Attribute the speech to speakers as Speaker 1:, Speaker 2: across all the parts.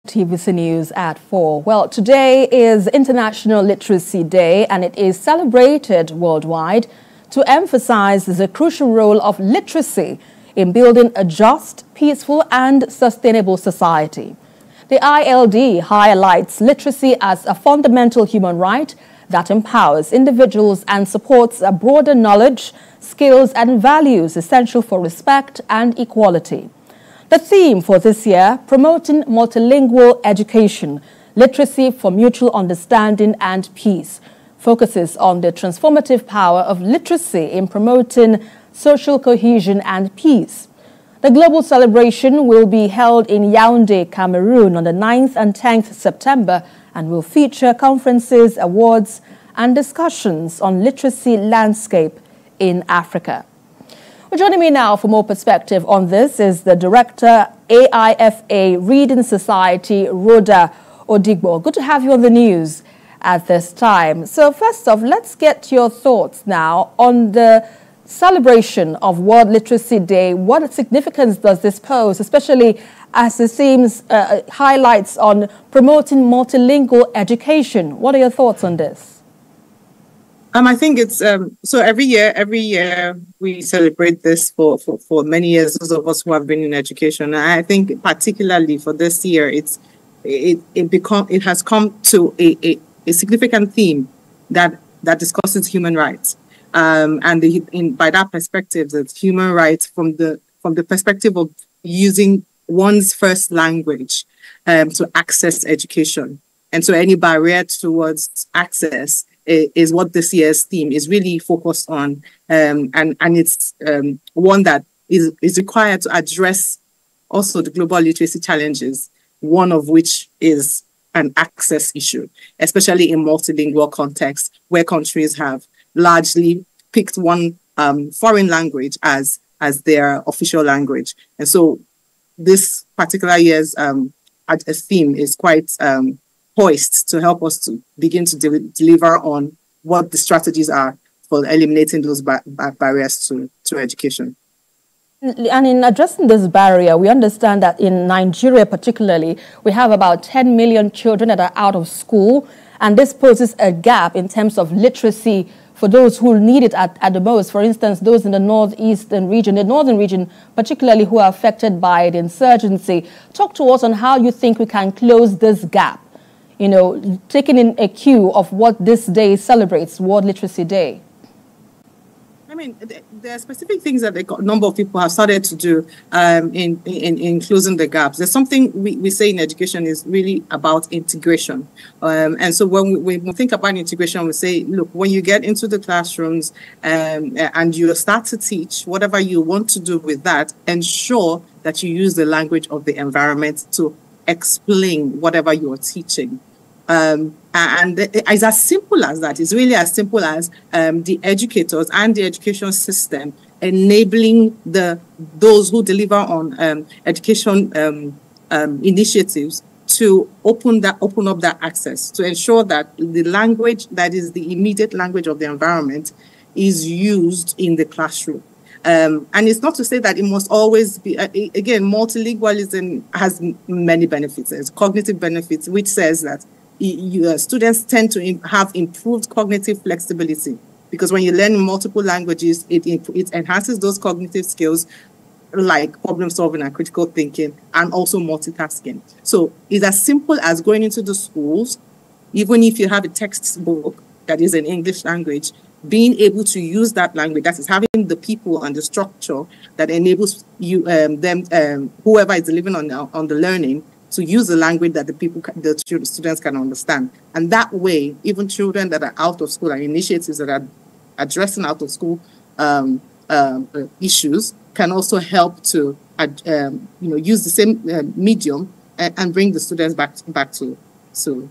Speaker 1: TVC News at 4. Well, today is International Literacy Day, and it is celebrated worldwide to emphasize the crucial role of literacy in building a just, peaceful and sustainable society. The ILD highlights literacy as a fundamental human right that empowers individuals and supports a broader knowledge, skills and values essential for respect and equality. The theme for this year, promoting multilingual education, literacy for mutual understanding and peace, focuses on the transformative power of literacy in promoting social cohesion and peace. The global celebration will be held in Yaoundé, Cameroon on the 9th and 10th September and will feature conferences, awards and discussions on literacy landscape in Africa. Well, joining me now for more perspective on this is the Director, AIFA Reading Society, Rhoda Odigbo. Good to have you on the news at this time. So first off, let's get your thoughts now on the celebration of World Literacy Day. What significance does this pose, especially as it seems highlights on promoting multilingual education? What are your thoughts on this?
Speaker 2: I think it's so every year we celebrate this for many years, those of us who have been in education. And I think particularly for this year, it has come to a significant theme that discusses human rights. By that perspective, it's human rights from the perspective of using one's first language to access education. And so any barrier towards access is what this year's theme is really focused on. And it's one that is required to address also the global literacy challenges, one of which is an access issue, especially in multilingual contexts where countries have largely picked one foreign language as their official language. And so this particular year's theme is quite poised to help us to begin to deliver on what the strategies are for eliminating those barriers to education.
Speaker 1: And in addressing this barrier, we understand that in Nigeria particularly, we have about 10 million children that are out of school, and this poses a gap in terms of literacy for those who need it at the most. For instance, those in the northern region, particularly who are affected by the insurgency. Talk to us on how you think we can close this gap, you know, taking in a cue of what this day celebrates, World Literacy Day.
Speaker 2: I mean, there are specific things that a number of people have started to do in closing the gaps. There's something we say in education is really about integration. And so when we think about integration, we say, look, when you get into the classrooms and you start to teach, whatever you want to do with that, ensure that you use the language of the environment to explain whatever you're teaching. And it's as simple as that. It's really as simple as the educators and the education system enabling those who deliver on education initiatives to open up that access, to ensure that the language that is the immediate language of the environment is used in the classroom. And it's not to say that it must always be, again, multilingualism has many benefits. There's cognitive benefits, which says that students tend to have improved cognitive flexibility, because when you learn multiple languages, it enhances those cognitive skills like problem solving and critical thinking, and also multitasking. So it's as simple as going into the schools, even if you have a textbook that is in English language, being able to use that language, that is having the people and the structure that enables you, whoever is delivering on the learning, to use the language that the students can understand. And that way, even children that are out of school and initiatives that are addressing out of school issues can also help to use the same medium and bring the students back to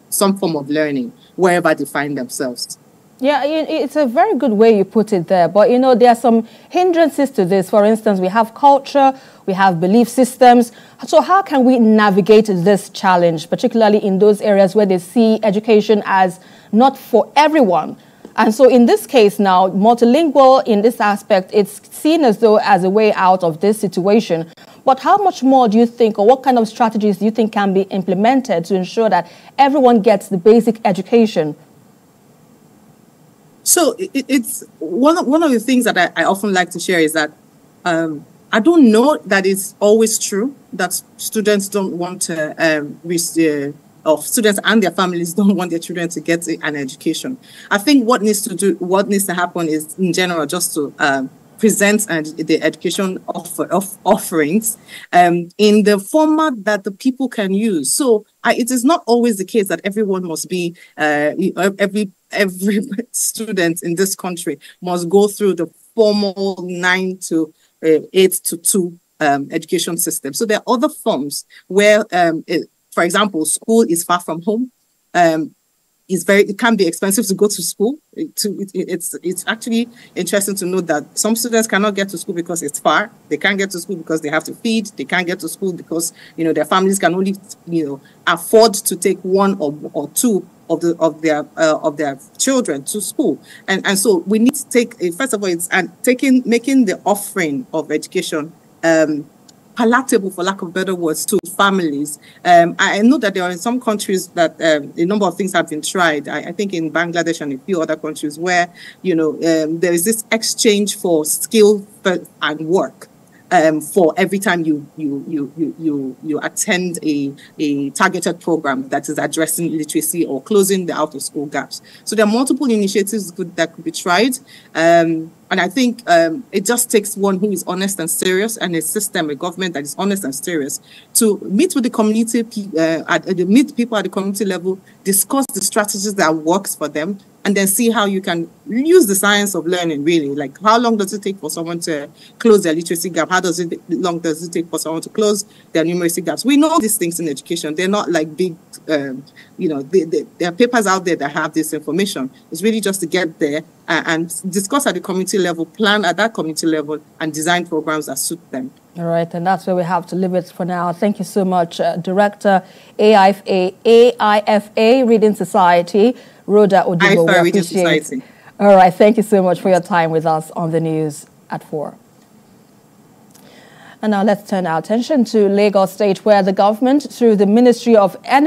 Speaker 2: some form of learning wherever they find themselves.
Speaker 1: Yeah, it's a very good way you put it there. But, you know, there are some hindrances to this. For instance, we have culture, we have belief systems. So how can we navigate this challenge, particularly in those areas where they see education as not for everyone? And so in this case now, multilingual in this aspect, it's seen as though as a way out of this situation. But how much more do you think, or what kind of strategies do you think can be implemented to ensure that everyone gets the basic education?
Speaker 2: So it's one of the things that I often like to share is that I don't know that it's always true that students don't want to or students and their families don't want their children to get an education. I think what needs to happen is, in general, just to present the education offerings in the format that the people can use. So it is not always the case that everyone must be every student in this country must go through the formal 9 to 8 to 2 education system. So there are other forms where, for example, school is far from home. It can be expensive to go to school. It's actually interesting to note that some students cannot get to school because it's far. They can't get to school because they have to feed. They can't get to school because their families can only afford to take one or two of their children to school. And so we need to take first of all making the offering of education palatable, for lack of better words, to families. I know that there are in some countries that a number of things have been tried. I think in Bangladesh and a few other countries where there is this exchange for skill and work. For every time you attend a targeted program that is addressing literacy or closing the out-of-school gaps. So there are multiple initiatives that could be tried. And I think it just takes one who is honest and serious, and a government that is honest and serious, to meet with the community, meet people at the community level, discuss the strategies that works for them, and then see how you can use the science of learning, really. Like, how long does it take for someone to close their literacy gap? How long does it take for someone to close their numeracy gaps? We know these things in education. They're not like big, there are papers out there that have this information. It's really just to get there and discuss at the community level, plan at that community level, and design programs that suit them.
Speaker 1: All right, and that's where we have to leave it for now. Thank you so much, Director, AIFA Reading Society, Rhoda Odibo.
Speaker 2: AIFA Reading Society.
Speaker 1: All right, thank you so much for your time with us on the news at 4. And now let's turn our attention to Lagos State, where the government, through the Ministry of Energy,